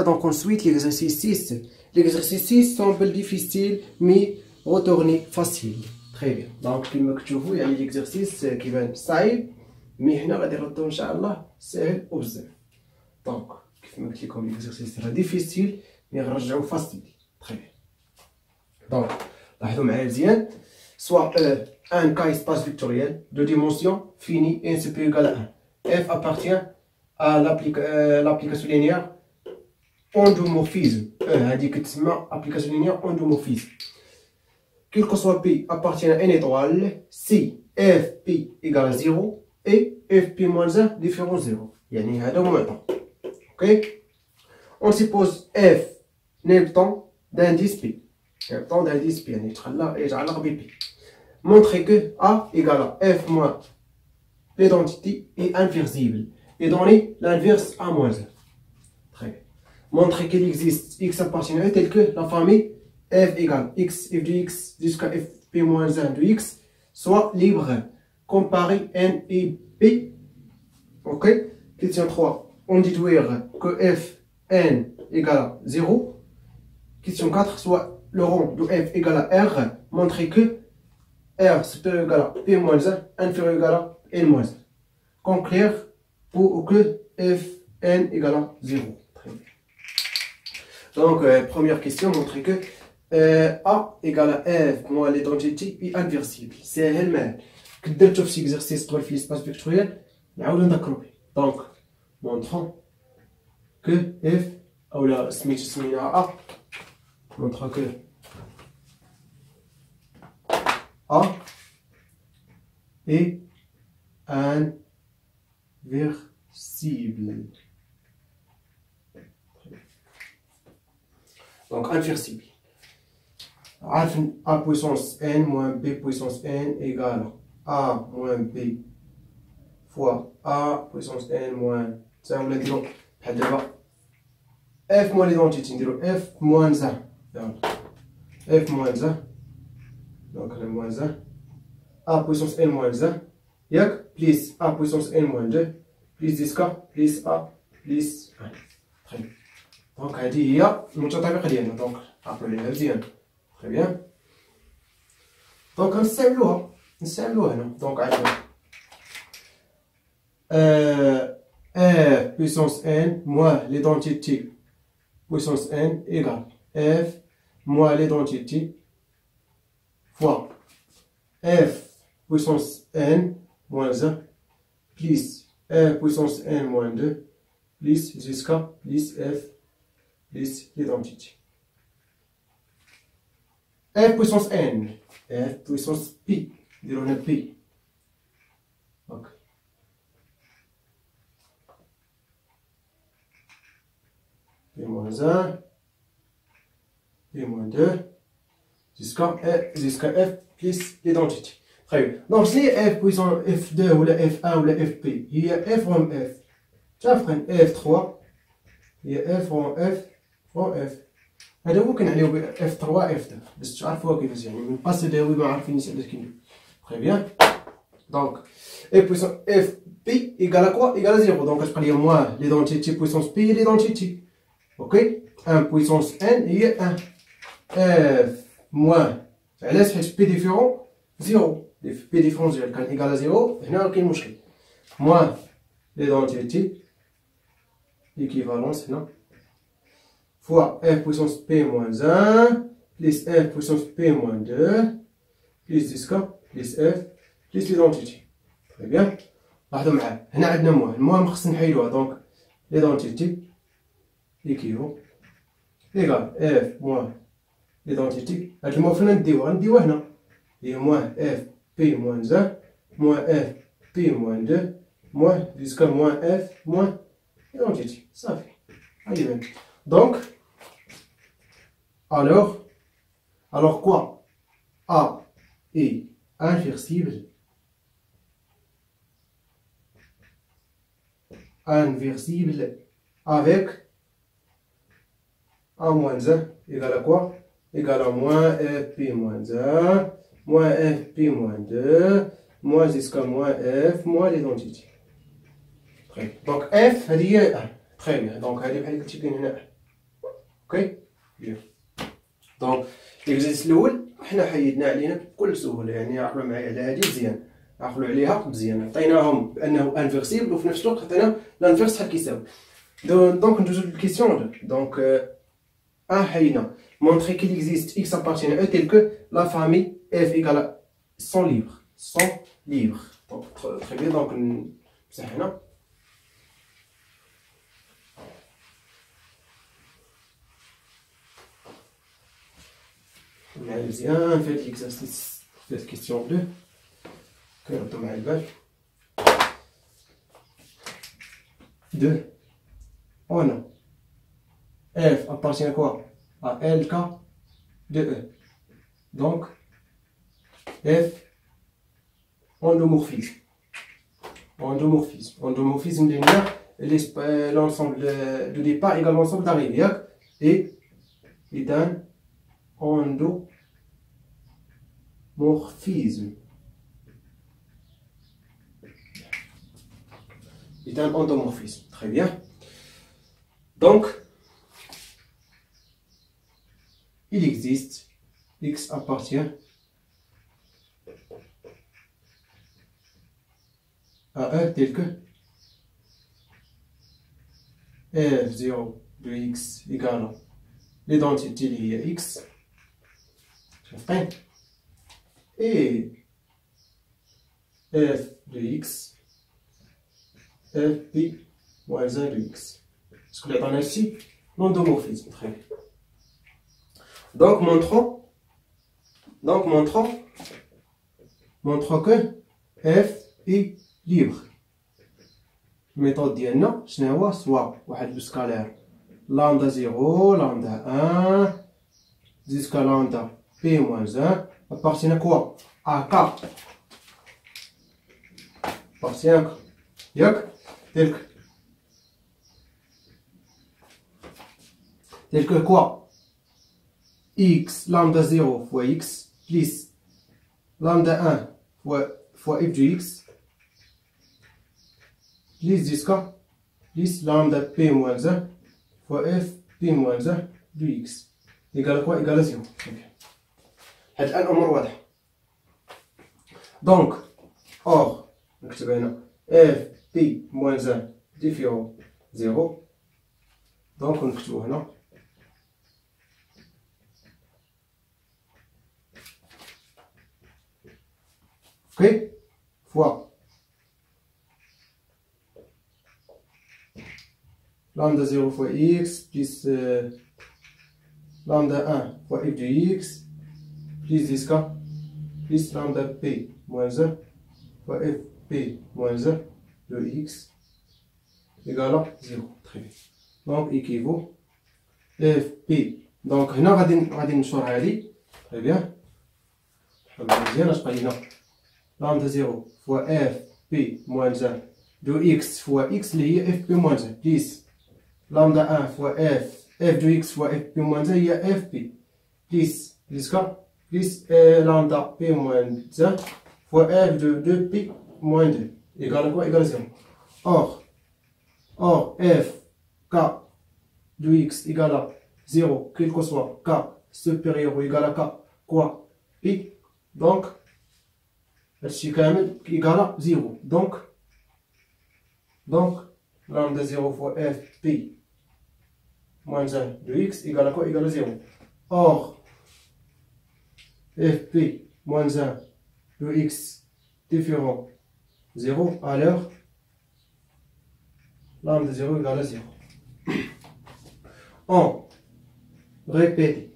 donc ensuite l'exercice 6. L'exercice 6 semble difficile mais retourner facile. Très bien. Donc كما كتشوفوا يعني l'exercice كيبان صعيب مي حنا غادي نردو ان شاء الله سهل وبزاف. دونك كيف ما قلت لكم l'exercice راه ديفيسيل مي غنرجعو فاسيل. très bien. Donc لاحظوا معايا مزيان. Soit un cas espace vectoriel de dimension finie et supérieure égale à 1. F appartient à l'application linéaire endomorphisme. هذه كتسمى application linéaire endomorphisme. Quel que soit P appartient à une étoile si Fp égale à 0 et Fp moins 1 différent 0. يعني هذا معطى. Ok. On suppose F n'est le temps d'indice P. Le temps d'indice P يعني يتعلق ب P. Montrer que A égale à F moins l'identité est inversible et donner l'inverse A moins 1. Très bien. Montrer qu'il existe X appartient à tel que la famille F égale X, F de X jusqu'à Fp moins 1 de X soit libre. Comparer N et P. Ok. Question 3. On déduire que Fn égale à 0. Question 4. Soit le rang de F égale à R. Montrer que R supérieur égale à P moins 1, inférieur égale à N moins 1. Conclure pour que Fn égale à 0. Très bien. Donc, première question, montrer que A égale à F moins l'identité est inversible. C'est elle-même. Que درتو في exercice طول في l'espace vectoriel نعاودو نذكرو به. Donc, montrons que F ou la سميناها A. Montrons que A est inversible. Donc inversible. A puissance n moins b puissance n égale a moins b fois a puissance n moins ça on l'a dit donc f moins l'identité نديرو f moins 1 f moins 1 donc le moins 1 a puissance n moins 1 ياك plus a puissance n moins 2 plus 10k plus a plus 1. Très bien. Donc هذه هي المتطابق ديالنا. دونك عقلوا مزيان. Très bien. Donc نستعملوها هنا. دونك عندنا f puissance n moins l'identité puissance n égale f moins l'identité fois f puissance n moins 1 plus f puissance n moins 2 plus jusqu'à plus f plus l'identité. F puissance n, f puissance p, dirons p. Ok. P moins 1, P moins 2, jusqu'à f plus l'identité. Très bien. Donc si f puissance f2 ou la f1 ou la fp, il y a f rond f. Ça fait f3, il y a f rond f rond f. هذا هو كنعنيو f3 f2 باش تعرفوها كيفاش يعني من باسي داوي ما عارفين علاش كندير. Très bien. Donc f puissance fp égale à quoi? Égale à 0. Donc كتبقى لي moins l'identité puissance p et l'identité. OK. 1 puissance n هي 1. f moins علاش حيت p différent 0. p différent 0 كان égale à 0 هنا كاين مشكل. moins l'identité équivalence هنا fois f puissance p moins 1 plus f puissance p moins 2 plus 10k plus f plus l'identité. Très bien. لاحظوا معايا هنا عندنا موان خصنا نحيدوها. دونك l'identité équivaut égal f moins l'identité. هاد الموان فين نديوها هنا هي moins f p moins 1 moins f p moins 2 moins jusqu'à moins f moins l'identité. صافي هاي بان. Donc, alors quoi? A est inversible. Inversible avec A moins 1 égale à quoi? Égale à moins fp moins 1, moins fp moins 2, moins jusqu'à moins f moins l'identité. Très bien. Donc f هذه هي 1. Très bien. Donc هذه بحال قلتي كاين هنا اوكي بيان. دونك ليكزيرسيس الاول حنا حيدنا علينا بكل سهوله، يعني عقلوا معايا على هذه مزيان، عقلوا عليها مزيان. عطيناهم بانه انفيرسيبل وفي نفس الوقت عطينا لانفيرس شحال كيساوي. دونك ندوزو للكيسيون 2. دونك حينا montrer qu'il existe x appartient à E tel que la famille f égale 100 livres. 100 livres. Donc très bien. Donc نمسح هنا. نعاود مزيان في هاد ليكزارسيس في هاد كيسيون 2 كنردو مع البال. 2 oh non, f appartient à quoi? À LK de E. Donc f endomorphisme. Endomorphisme l'ensemble de départ égale l'ensemble d'arrivée et est un endomorphisme. Est un endomorphisme. Très bien. Donc, il existe x appartient à E tel que f0 de x égale l'identité liée à x et f de x fp moins 1 de x. Ce que l'on a ici, l'endomorphisme. Très bien. Donc montrons que f est libre. Méthode ديالنا شنو هو؟ soit واحد سكالير lambda 0 lambda 1 jusqu'à lambda p moins 1 appartient à quoi? À k. Appartient à k. ياك tel que quoi? X lambda 0 fois x plus lambda 1 fois f de x plus jusqu'à plus lambda p moins 1 fois f p moins 1 de x égale quoi? Égale 0. هاد الآن الأمور واضحة. Donc or نكتب هنا f p moins 1 différent 0. Donc نكتبو هنا ok fois lambda 0 fois x plus lambda 1 fois f de x plus jusqu'à plus lambda p moins 1 fois f p moins 1 de x égale à 0. Très bien. Donc équivaut fp. Donc هنا غادي نشر هذه. Très bien. مزيان اش بقى لينا lambda 0 fois fp moins 1 de x fois x اللي هي fp moins 1 plus lambda 1 fois f de x fois fp moins 1 هي fp plus jusqu'à plus lambda p moins 1 fois f de 2p moins 2 égale à quoi? Égale à 0. Or f k de x égale à 0 quel que soit k supérieur ou égal à k quoi p. Donc هادشي كامل كيكالا 0. Donc lambda 0 fois f p moins 1 de x égale à quoi? Égale à 0. Or fp moins 1 de x différent 0 alors lambda 0 égale à 0. On répète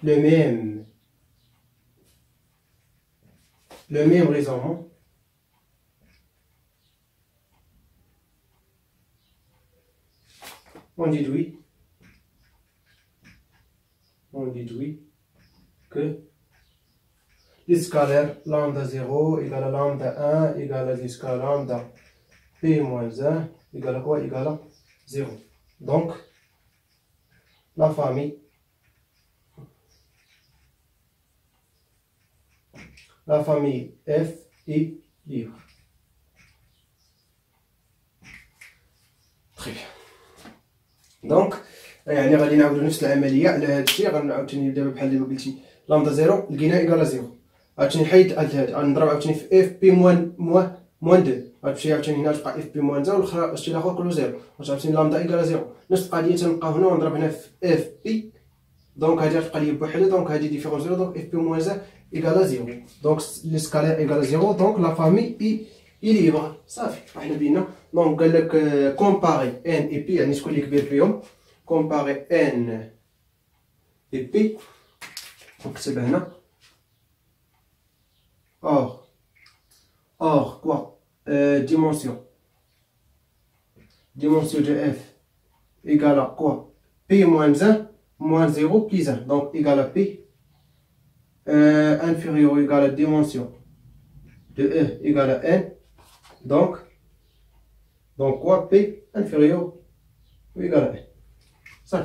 le même raisonnement on déduit que les scalaires lambda 0 égale à lambda 1 égale à jusqu'à lambda p moins 1 égale à quoi? Égale à 0. Donc la famille f est libre. Très bien. دونك يعني غادي نعاودو نفس العمليه على هذا الشيء. غنعاوتاني دابا بحال اللي ما قلتي لامدا زيرو لقينا ايكالا زيرو، عاوتاني نحيد هاد غنضرب عاوتاني في اف بي موان 2، غتمشي عاوتاني هنا تبقى اف بي موان زيرو والاخرى الشيء الاخر كله زيرو، عاوتاني لامدا ايكالا زيرو. نفس القضيه تنبقاو هنا ونضرب هنا في اف بي، دونك هادي غتبقى لي بوحدها، دونك هادي ديفيرونس زيرو، دونك اف بي موان زيرو ايكالا زيرو، دونك لي سكالير ايكالا زيرو، دونك لا فامي اي ليبر. صافي حنا بينا. دونك قال لك كومباري ان اي بي، يعني شكون اللي كبير فيهم. كومباري ان اي بي، نكتب هنا or quoi dimension de f égale à quoi? P moins 1 moins 0 plus 1, donc égale à P inférieur ou égal à dimension de E égale à N, donc quoi? P inférieur ou égal à N. Ça.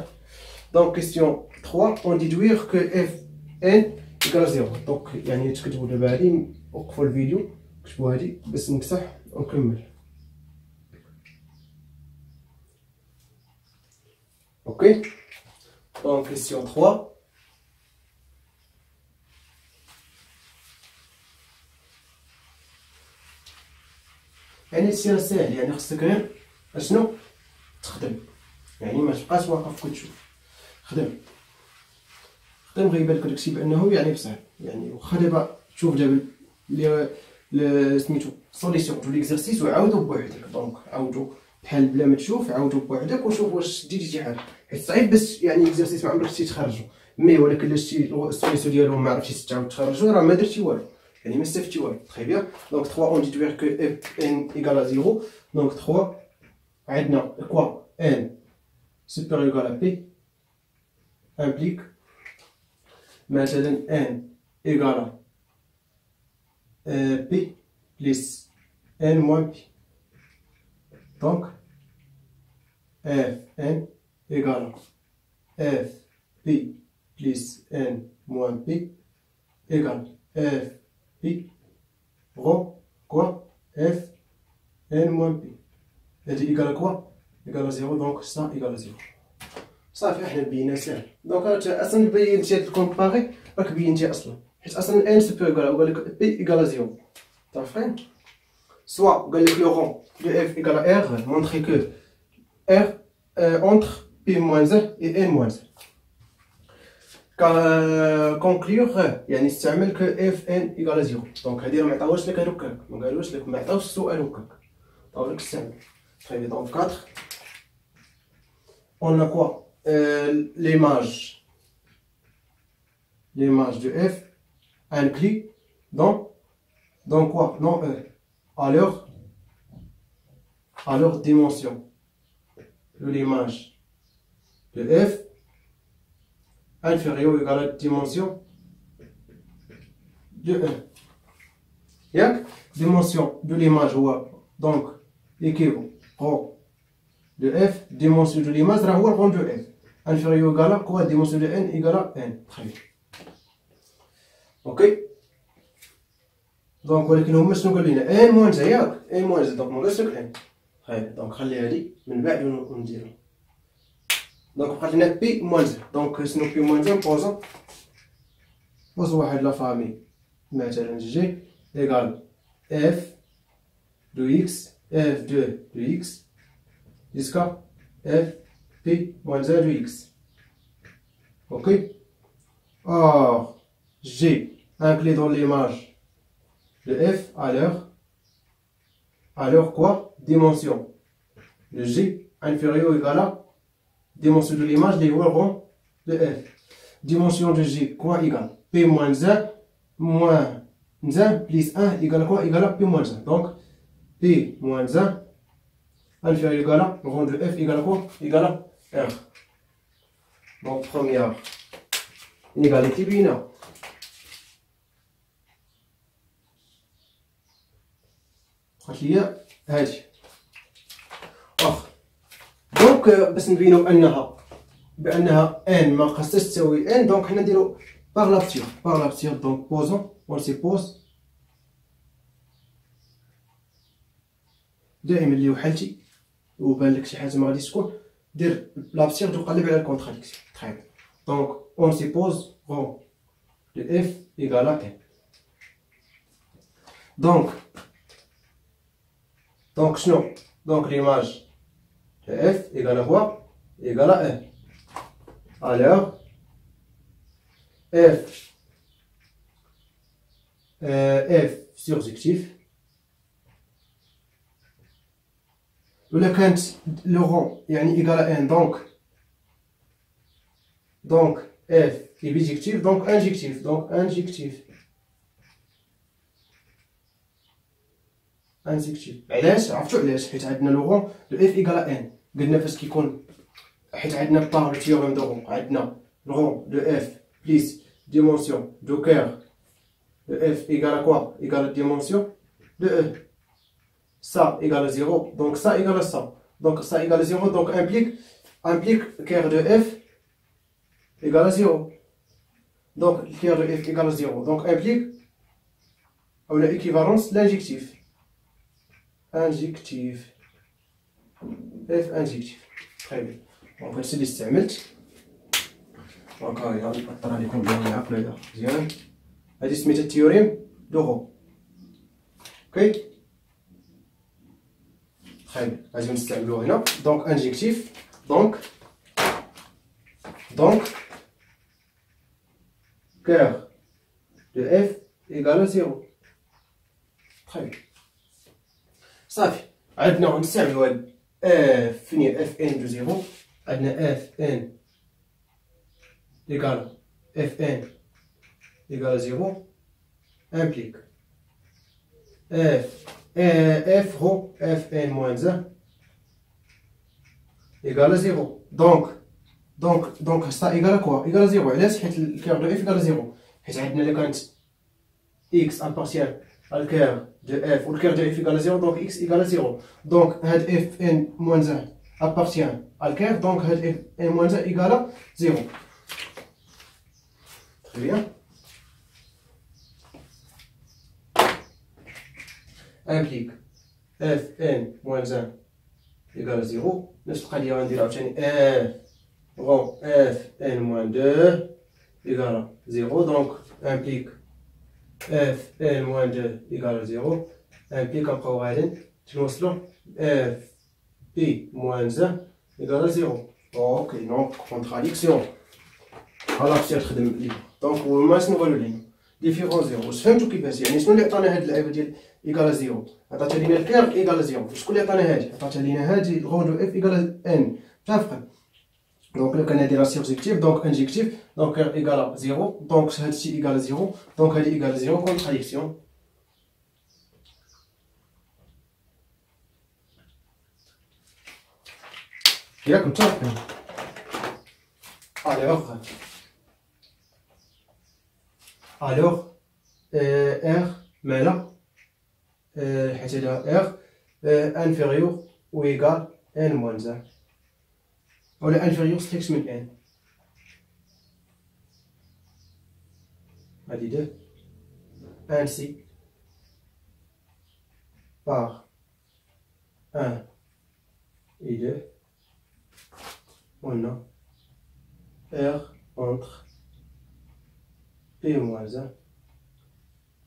Donc question 3, on déduire que Fn égale à 0. Donc يعني تكتبوا دابا هادي، وقفوا الفيديو كتبوا هادي باش نمسح ونكمل. اوكي. دونك كيسيون 3. يعني سير ساهل، يعني خصك غير اشنو تخدم، يعني ما تبقاش واقف كتشوف. خدم غيبان لك داكشي بانه يعني بصعب، يعني واخا دابا تشوف دابا لي سميتو سوليسيون دو ليكزارسيس وعاودو بوحدك. دونك عاودو بحال بلا ما تشوف، عاودو بوحدك وشوف واش ديتي شي حاجه، حيت صعيب باش يعني ليكزارسيس ما عمرك شتي تخرجو، مي ولكن الا شتي السوليسيون ديالو ما عرفتيش تعاود تخرجو راه ما درتي والو، يعني ما استفدتي والو. تري بيان. دونك 3 اون ديدوير كو اف ان ايكال 0. دونك 3 عندنا كوا ان سوبيريور ايكال ا بي implique مثلا n égale à p plus n moins p. Donc fn égale à fp plus n moins p égale fp rond quoi f n moins p. هذه égale à quoi? égale à 0. donc ça égale à 0. صافي حنا بينا ساهل. دونك اصلا بينتي هاد الكومباري راك بينتي اصلا، حيت اصلا ان سوبر ايكال وقال لك بي ايكال 0. تعرفين سوا قال لك لو رون دو اف ايكال ار، مونطري كو ار اونتر بي موان 1 اي ان موان 1. كونكلور يعني استعمل كو اف ان ايكال 0. دونك هادي راه ما عطاوهاش لك هكاك، ما قالوش لك، ما عطاوش السؤال هكاك، عطاو لك استعمل. طيب دونك 4 on a quoi? L'image de f inclut dans quoi? Non, à leur dimension de l'image de f inférieure ou égale à la dimension de 1. Yak, dimension de l'image donc équivaut de f, dimension de l'image rah هو الرون دو f inférieur égale à quoi? dimension de n égale à n. très bien. اوكي. دونك ولكن هما شنو قال لنا؟ ان موان ياك ان موان، دونك ما قالش لك ان. طيب دونك خلي هادي من بعد ونديرو. دونك بقات لنا بي موان، دونك شنو بي موان؟ بوز واحد لا فامي مثلا جي ايكال اف دو اكس اف دو اكس jusqu'à f p moins 1 de x. Ok. Or, j'ai inclus dans l'image de f à leur quoi? Dimension. Le g inférieur ou égal à dimension de l'image des rond de f. Dimension de g quoi égale p moins 1 plus 1 égale à quoi? Égale à p moins 1. Donc p moins 1 inférieur égale à rond de f égale à quoi? Égale à 1. Donc première inégalité binaire. قالت لي هادي. دونك باش نبينو بانها ان ما خاصهاش تساوي ان، دونك حنا نديرو باغ لابتير. دونك بوزون اون سي بوز دائما اللي وحلتي وبان لك شي حاجه ما غاديش تكون dire l'absurde ou قلب على la contradiction. Très bien. Donc on suppose rond de f égale à n. Donc شنو؟ donc l'image de f égale à quoi? Égale à 1. Alors f surjectif ولا كانت le rond يعني égal à 1 donc f est bijectif donc injectif علاش عرفتوا علاش حيت عندنا لو رون لو اف ايكال ان قلنا فاش كيكون حيت عندنا بار لو تيوريم دو رون عندنا لو رون دو اف بليس ديمونسيون دو كير دو اف ايكال كوا ايكال ديمونسيون دو او ça égale 0 donc ça égale ça donc ça égale 0 donc implique كير de f égale 0 donc كير de f égale 0 donc implique ou l'équivalence l'injectif injectif f injectif très bien donc هادشي اللي استعملت دونك هاهي غادي نحطها لكم بلا عقله مزيان هادي سميتها التيوريم دو رون اوكي très bien غادي نستعملوه هنا donc injectif donc cœur de f égale 0 très bien صافي عندنا غنستعملو هاد اف فين اف ان دو 0 عندنا اف ان égale اف ان égale 0 implique f rho fn moins 1 égale 0 donc ça égale à quoi égale 0 علاش حيت الكير دو f égale 0 حيت عندنا اللي كانت x appartient à الكير de f ou le cœur de f égale à 0 donc x égale à 0 donc had fn moins 1 appartient à le cœur donc had fn moins 1 égale à 0 très bien implique fn moins 1 égale à 0 نفس القضية غندير عاوتاني f rond fn moins 2 égale à 0 donc implique fn moins 2 égale à 0 implique نبقاو غاديين تنوصلو f p moins 1 égale à 0 ok donc contradiction ها مشات تخدم لي دونك ما شنو قالوا لينا ديفيرون 0 واش فهمتوا كيفاش يعني شنو اللي عطانا هاد اللعيبه ديال égale à 0 عطاتها لينا الكير égale à 0 شكون اللي عطانا هادي عطاتها لينا هادي الغون دو f égale à n متفقين donc là, quand on a des surjectifs, donc injectif, donc R égale à 0, donc ceci égale à 0, donc elle est égale à 0, contradiction. Et là, comme ça, alors, R, mais là, R inférieur ou égal n moins 1. ou inférieur strict من n هادي 2 ainsi par 1 et 2 on a R entre P moins 1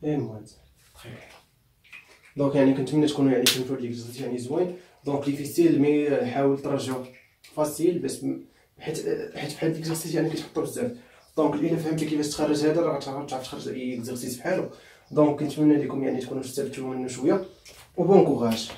et moins 1 très bien دونك يعني كنتمنى تكونوا يعني فهمتوا هاد ليكزرسيس يعني زوين دونك ديفيسيل مي حاول ترجعوه فاسيل باش حيت بحال ليكزرسيس يعني كيتحطوا بزاف دونك الا فهمتي كيفاش تخرج هذا راه غتعرف تخرج اي اكزرسيس بحالو دونك كنتمنى لكم يعني تكونوا استفدتوا منه شويه وبون كوراج